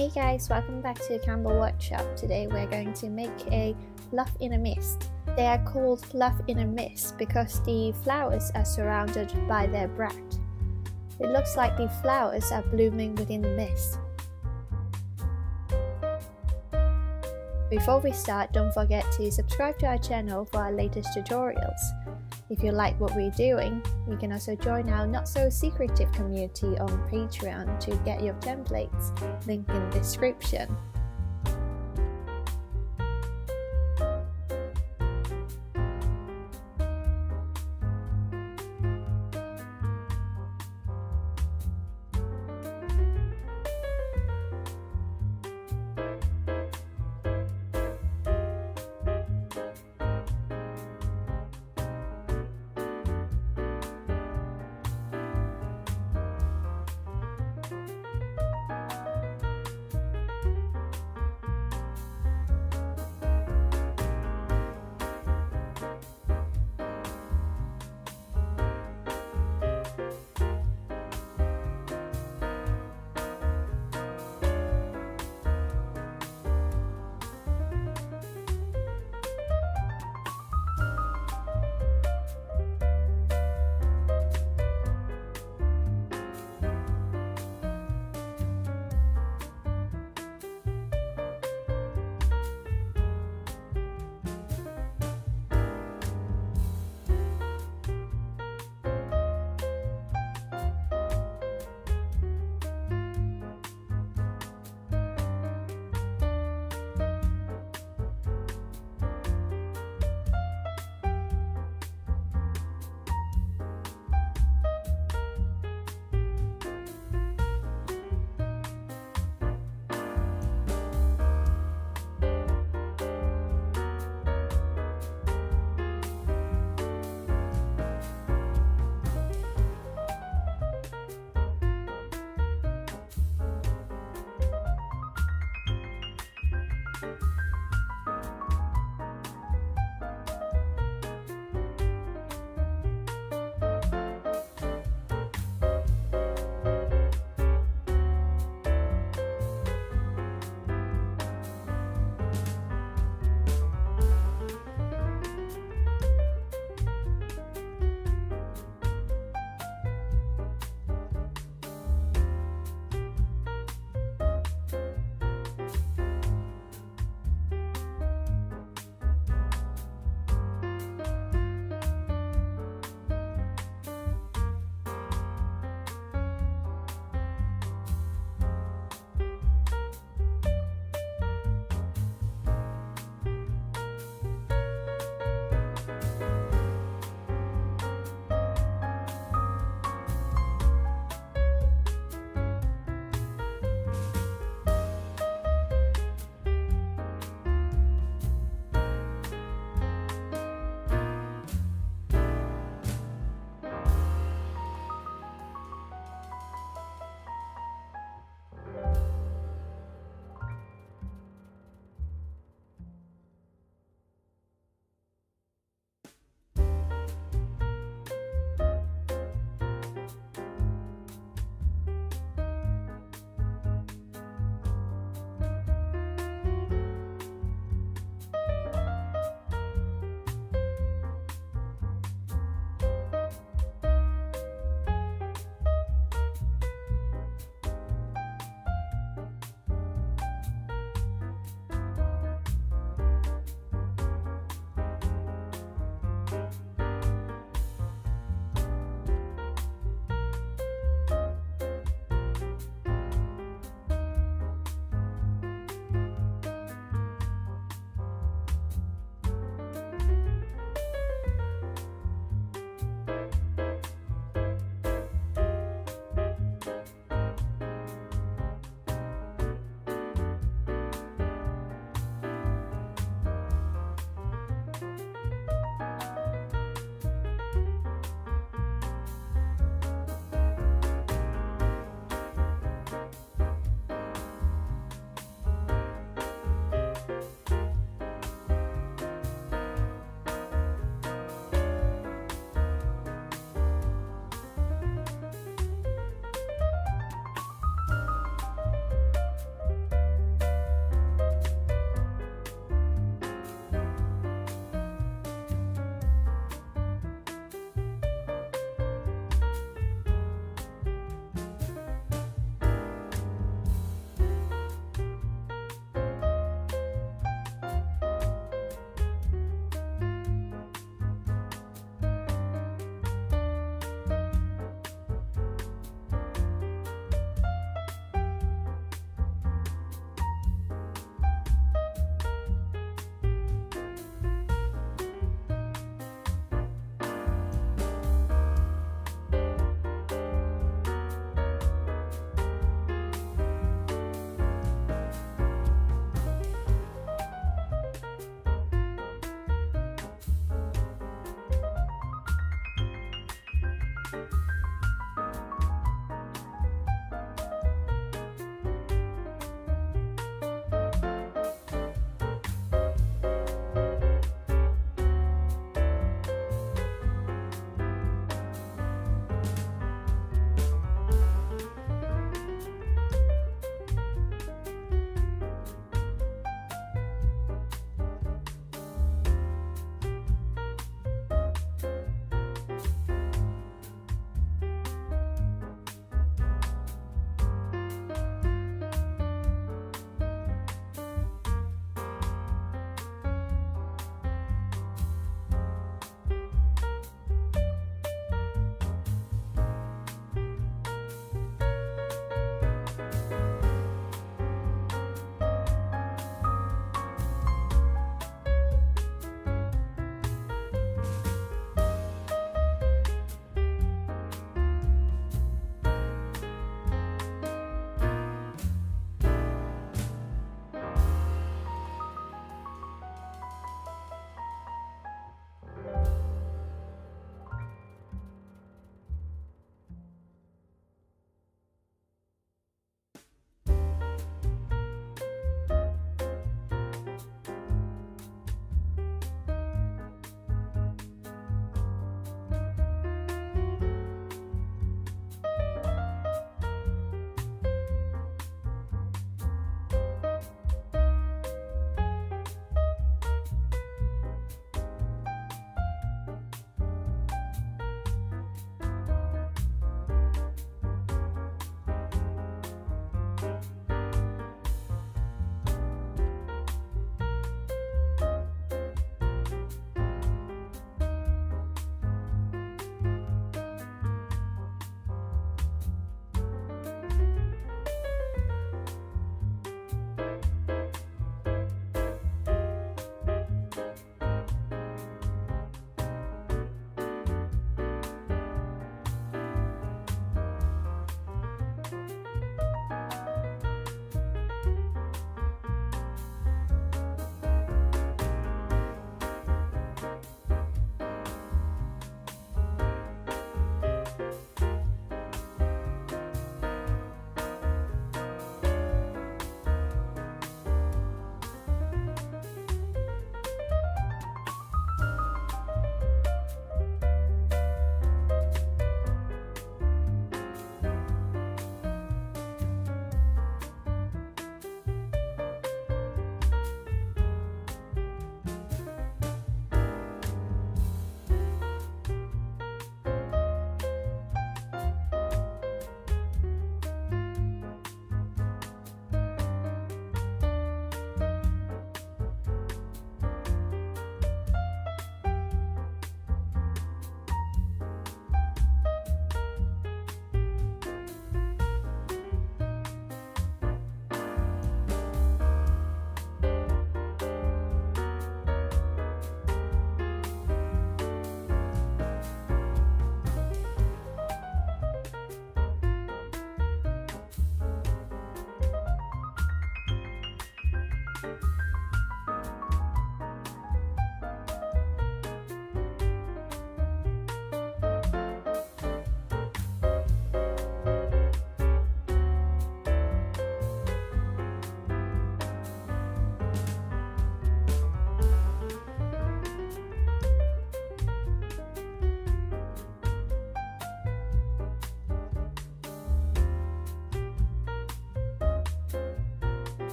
Hey guys, welcome back to Campbell Workshop. Today we're going to make a fluff in a mist. They are called fluff in a mist because the flowers are surrounded by their bract. It looks like the flowers are blooming within the mist. Before we start, don't forget to subscribe to our channel for our latest tutorials. If you like what we're doing, you can also join our not so secretive community on Patreon to get your templates, link in the description.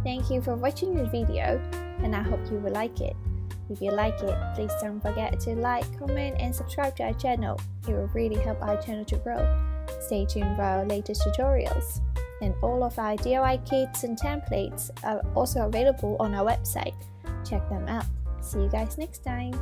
Thank you for watching this video, and I hope you will like it. If you like it, please don't forget to like, comment and subscribe to our channel. It will really help our channel to grow. Stay tuned for our latest tutorials. And all of our DIY kits and templates are also available on our website. Check them out. See you guys next time.